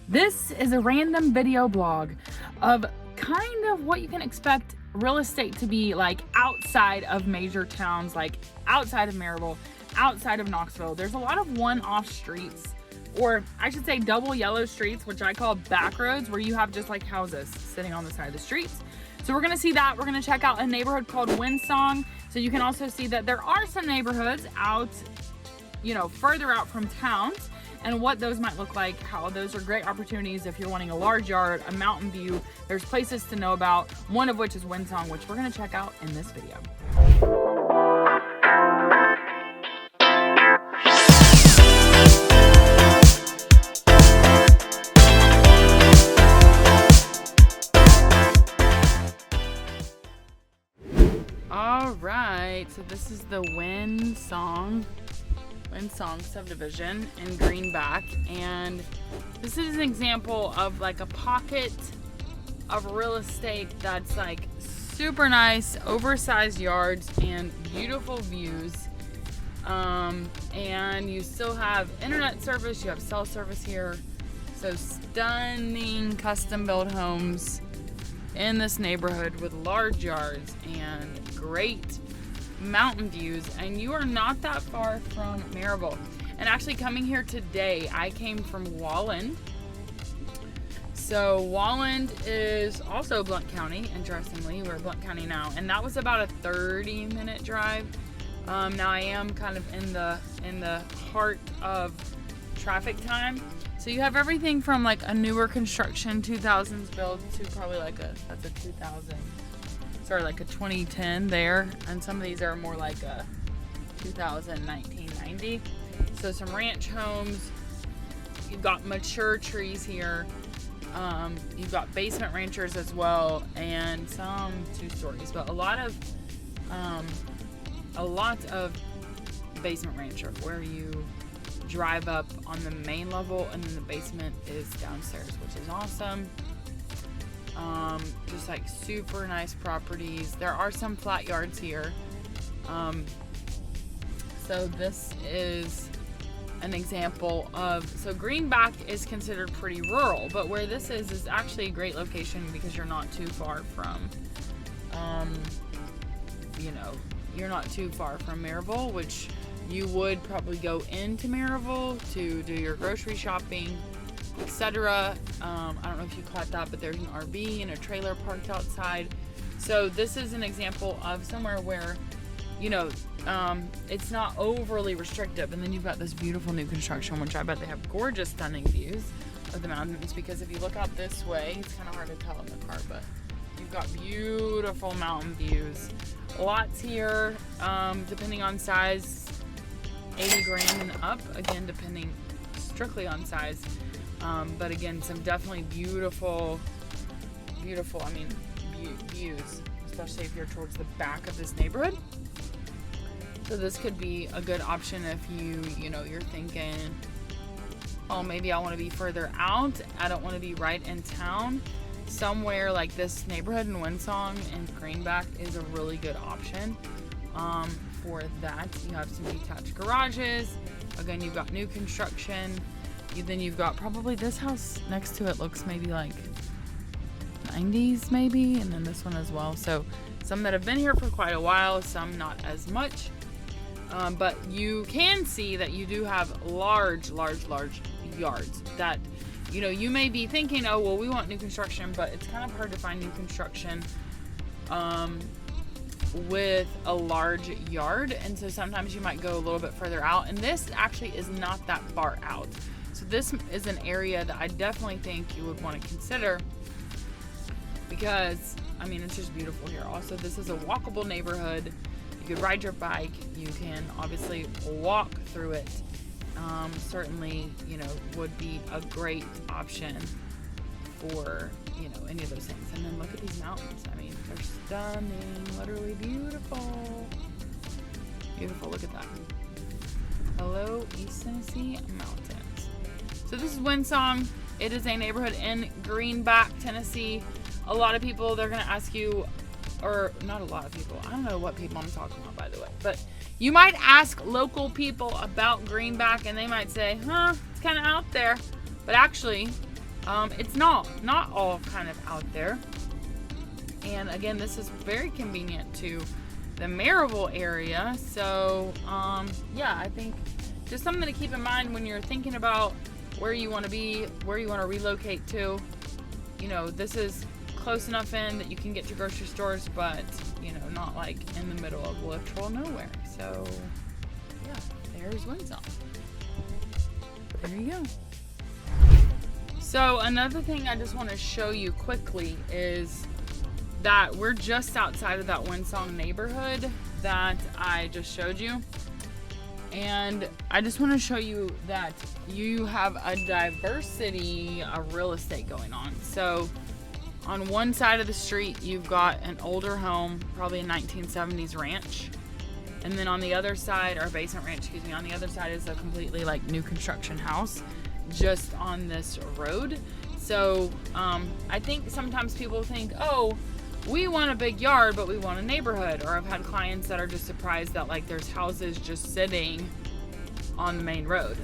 This is a random video blog of kind of what you can expect real estate to be like outside of major towns, like outside of Maryville, outside of Knoxville. There's a lot of one-off streets, or I should say double yellow streets, which I call back roads, where you have just like houses sitting on the side of the streets. So we're gonna see that. We're gonna check out a neighborhood called Wyndsong. So you can also see that there are some neighborhoods out, further out from towns, and what those might look like, how those are great opportunities if you're wanting a large yard, a mountain view. There's places to know about, one of which is Wyndsong, which we're gonna check out in this video. All right, so this is the Wyndsong subdivision in Greenback, and this is an example of like a pocket of real estate that's like super nice, oversized yards and beautiful views, and you still have internet service, you have cell service here. So stunning custom built homes in this neighborhood with large yards and great mountain views, and you are not that far from Maryville. And actually coming here today, I came from Walland. So Walland is also Blount County, interestingly. We're Blount County now, and that was about a 30-minute drive. Now I am kind of in the heart of traffic time. So you have everything from like a newer construction 2000s build to probably like that's a 2010 there, and some of these are more like a 1990. So some ranch homes. You've got mature trees here. You've got basement ranchers as well, and some 2 stories, but a lot of basement rancher where you drive up on the main level and then the basement is downstairs, which is awesome. Just like super nice properties. There are some flat yards here. So this is an example of, so Greenback is considered pretty rural, but where this is actually a great location because you're not too far from, you're not too far from Maryville, which you would probably go into Maryville to do your grocery shopping, etc. I don't know if you caught that, but there's an RV and a trailer parked outside. So this is an example of somewhere where, it's not overly restrictive. And then you've got this beautiful new construction, which I bet they have gorgeous, stunning views of the mountains, because if you look out this way, it's kind of hard to tell in the car, but you've got beautiful mountain views. Lots here, depending on size, 80 grand and up, again, depending strictly on size. But again, some definitely beautiful, views, especially if you're towards the back of this neighborhood. So this could be a good option if you're thinking, oh, maybe I want to be further out. I don't want to be right in town. Somewhere like this neighborhood in Wyndsong and Greenback is a really good option for that. You have some detached garages. Again, you've got new construction. Then you've got probably this house next to it looks maybe like 90s maybe, and then this one as well. So some that have been here for quite a while, some not as much. But you can see that you do have large yards that, you may be thinking, oh, well, we want new construction, but it's kind of hard to find new construction with a large yard. And so sometimes you might go a little bit further out, and this actually is not that far out. So this is an area that I definitely think you would want to consider because, it's just beautiful here. Also, this is a walkable neighborhood. You could ride your bike. You can obviously walk through it. Certainly, would be a great option for, any of those things. And then look at these mountains. They're stunning, literally beautiful. Beautiful, look at that. Hello, East Tennessee mountains. So this is Wyndsong. It is a neighborhood in Greenback, Tennessee. A lot of people, they're going to ask you, or not a lot of people, I don't know what people I'm talking about, by the way, but you might ask local people about Greenback and they might say, it's kind of out there. But actually, It's not all kind of out there. And again, this is very convenient to the Maryville area. So yeah, I think just something to keep in mind when you're thinking about where you want to be, where you want to relocate to. You know, this is close enough in that you can get to grocery stores, but you know, not like in the middle of literal nowhere. So yeah, there's Wyndsong. There you go. So another thing I just want to show you quickly is that we're just outside of that Wyndsong neighborhood that I just showed you. And I just want to show you that you have a diversity of real estate going on. So on one side of the street, you've got an older home, probably a 1970s ranch. And then on the other side, or basement ranch, excuse me, on the other side is a completely like new construction house just on this road. So I think sometimes people think, oh, we want a big yard, but we want a neighborhood. Or I've had clients that are just surprised that like there's houses just sitting on the main road.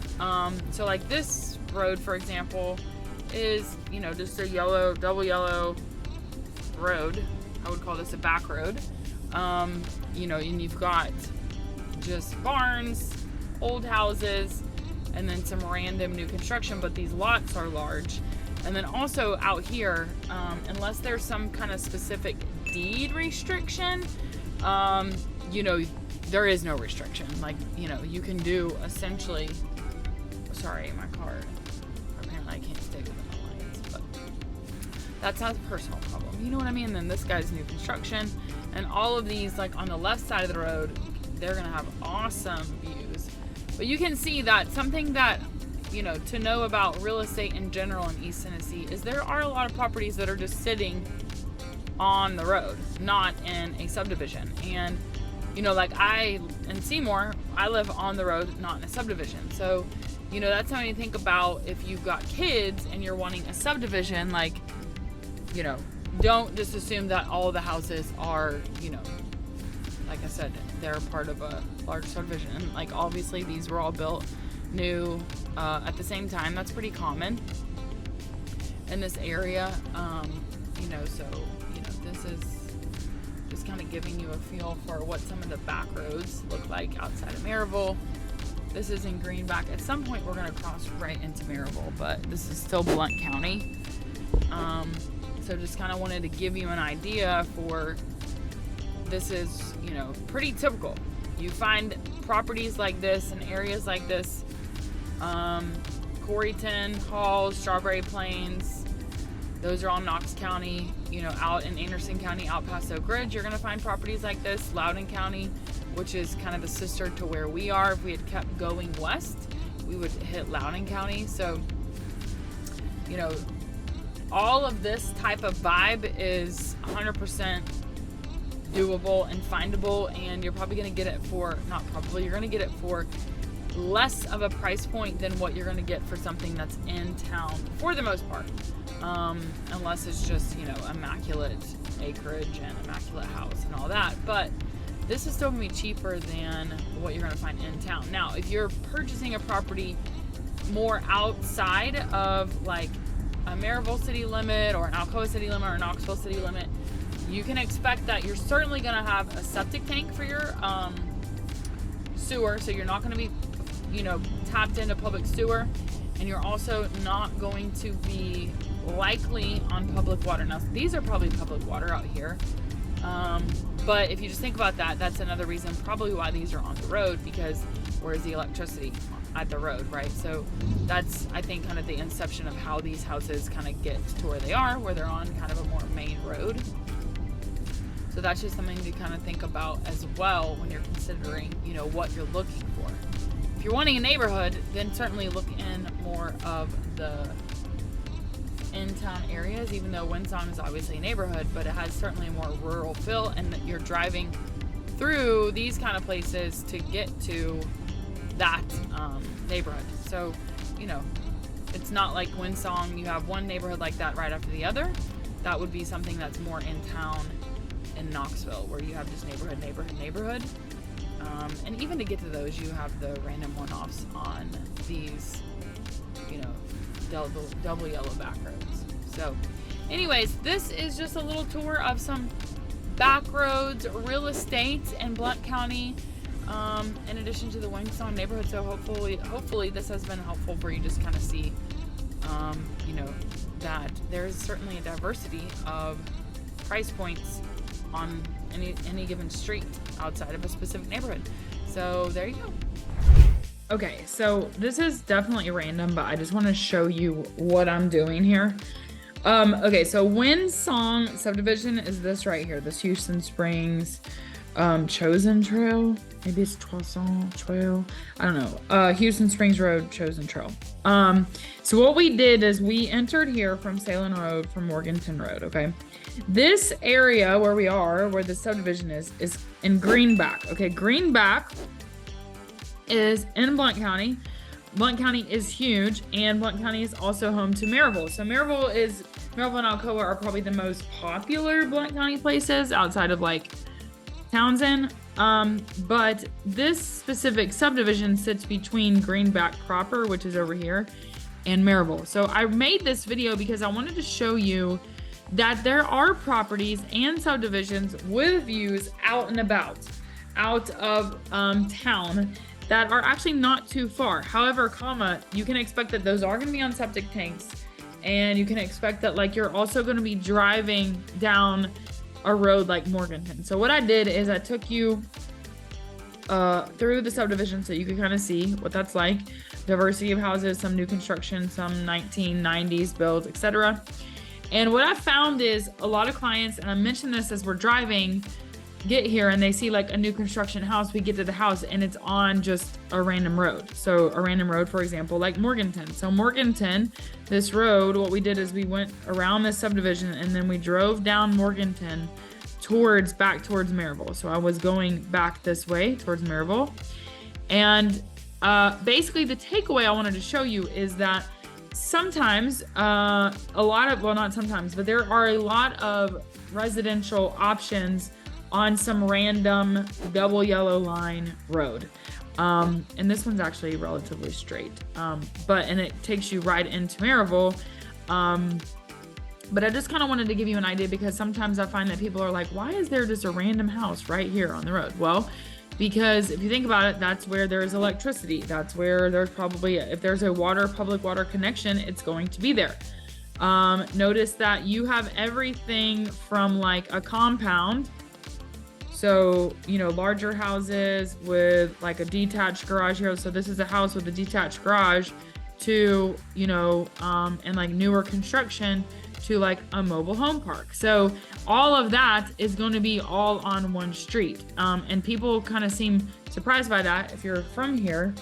So like this road, for example, is, you know, just a yellow, double yellow road. I would call this a back road. You know, and you've got just barns, old houses, and then some random new construction, but these lots are large. And then also out here, unless there's some kind of specific deed restriction, you know, there is no restriction. Like, you know, you can do essentially, sorry, my card, apparently I can't stay within the lines, but that's not a personal problem. You know what I mean? And then this guy's new construction, and all of these, like on the left side of the road, they're gonna have awesome views. But you can see that something that, you know, to know about real estate in general in East Tennessee is there are a lot of properties that are just sitting on the road, not in a subdivision. And, you know, like in Seymour, I live on the road, not in a subdivision. So, you know, that's something to think about if you've got kids and you're wanting a subdivision. Like, you know, don't just assume that all the houses are, you know, like I said, they're part of a large subdivision. And like, obviously these were all built new at the same time. That's pretty common in this area. You know, so, you know, this is just kind of giving you a feel for what some of the back roads look like outside of Maryville. This is in Greenback. At some point we're going to cross right into Maryville, but this is still Blount County. So just kind of wanted to give you an idea for, this is, you know, pretty typical. You find properties like this in areas like this, Coreyton, Halls, Strawberry Plains, those are all Knox County. You know, out in Anderson County, out past Oak Ridge, you're going to find properties like this. Loudon County, which is kind of the sister to where we are. If we had kept going west, we would hit Loudon County. So, you know, all of this type of vibe is 100% doable and findable, and you're probably going to get it for, not probably, you're going to get it for less of a price point than what you're going to get for something that's in town for the most part, unless it's just, you know, immaculate acreage and immaculate house and all that. But this is still going to be cheaper than what you're going to find in town. Now, if you're purchasing a property more outside of like a Maryville city limit or an Alcoa city limit or an Knoxville city limit, you can expect that you're certainly going to have a septic tank for your sewer, so you're not going to be, you know, tapped into public sewer, and you're also not going to be likely on public water. Now, these are probably public water out here, but if you just think about that, that's another reason probably why these are on the road, because where's the electricity? At the road, right? So that's, I think, kind of the inception of how these houses kind of get to where they are, where they're on kind of a more main road. So that's just something to kind of think about as well when you're considering, you know, what you're looking for. If you're wanting a neighborhood, then certainly look in more of the in-town areas, even though Wyndsong is obviously a neighborhood, but it has certainly a more rural feel, and that you're driving through these kind of places to get to that neighborhood. So, you know, it's not like Wyndsong, you have one neighborhood like that right after the other. That would be something that's more in town in Knoxville, where you have just neighborhood. And even to get to those, you have the random one-offs on these, you know, double yellow back roads. So anyways, this is just a little tour of some back roads, real estate in Blount County, in addition to the Wyndsong neighborhood. So hopefully this has been helpful for you. Just kind of see, you know, that there's certainly a diversity of price points on any given street outside of a specific neighborhood. So there you go. Okay, so this is definitely random, but I just want to show you what I'm doing here. Okay, so Wyndsong subdivision is this right here, this Houston Springs Chosen Trail. Maybe it's Toison Trail. I don't know. Houston Springs Road, Chosen Trail. So what we did is we entered here from Salem Road, from Morganton Road, okay? This area where we are, where the subdivision is in Greenback, okay? Greenback is in Blount County. Blount County is huge, and Blount County is also home to Maryville. So Maryville and Alcoa are probably the most popular Blount County places outside of like Townsend. But this specific subdivision sits between Greenback proper, which is over here, and Maryville. So I made this video because I wanted to show you that there are properties and subdivisions with views out and about, out of town, that are actually not too far. However, you can expect that those are going to be on septic tanks, and you can expect that like you're also going to be driving down a road like Morganton. So what I did is I took you through the subdivision so you can kind of see what that's like. Diversity of houses, some new construction, some 1990s builds, etc. And what I found is a lot of clients, and I mentioned this as we're driving, get here and they see like a new construction house. We get to the house and it's on just a random road. So a random road, for example, like Morganton. So Morganton, this road, what we did is we went around this subdivision and then we drove down Morganton back towards Maryville. So I was going back this way towards Maryville. And basically the takeaway I wanted to show you is that sometimes, not sometimes, but there are a lot of residential options on some random double yellow line road. And this one's actually relatively straight. And it takes you right into Maryville. But I just kind of wanted to give you an idea because sometimes I find that people are like, why is there just a random house right here on the road? Well, because if you think about it, that's where there's electricity. That's where there's probably, if there's a public water connection, it's going to be there. Notice that you have everything from like a compound. So, you know, larger houses with like a detached garage here. So this is a house with a detached garage to, you know, and like newer construction to like a mobile home park. So all of that is going to be all on one street. And people kind of seem surprised by that. If you're from here,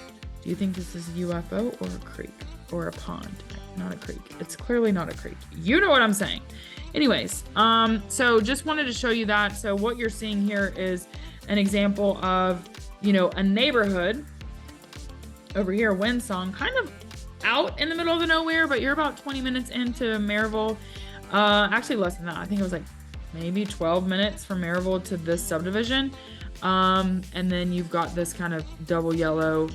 do you think this is a UFO or a creek or a pond? Not a creek. It's clearly not a creek. You know what I'm saying. Anyways, so just wanted to show you that. So what you're seeing here is an example of, you know, a neighborhood over here, Wyndsong, kind of out in the middle of the nowhere, but you're about 20 minutes into Maryville. Actually less than that. I think it was like maybe 12 minutes from Maryville to this subdivision. And then you've got this kind of double yellow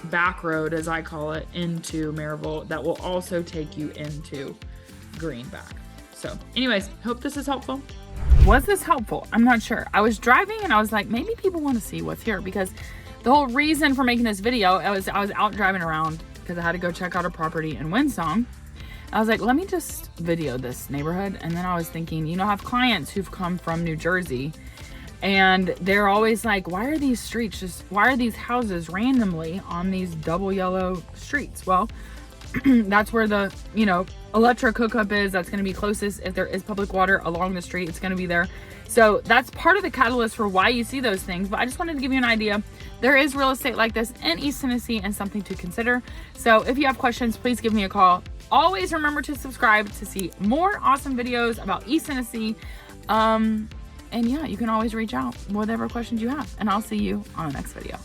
back road, as I call it, into Maryville that will also take you into Greenback. So anyways, hope this is helpful. Was this helpful? I'm not sure. I was driving and I was like, maybe people want to see what's here, because the whole reason for making this video, I was out driving around because I had to go check out a property in Wyndsong. I was like, let me just video this neighborhood. And then I was thinking, you know, I have clients who've come from New Jersey and they're always like, why are these houses randomly on these double yellow streets? Well, that's where the, you know, electric hookup is. That's going to be closest. If there is public water along the street, it's going to be there. So that's part of the catalyst for why you see those things. But I just wanted to give you an idea. There is real estate like this in East Tennessee and something to consider. So if you have questions, please give me a call. Always remember to subscribe to see more awesome videos about East Tennessee. And yeah, you can always reach out with whatever questions you have, and I'll see you on the next video.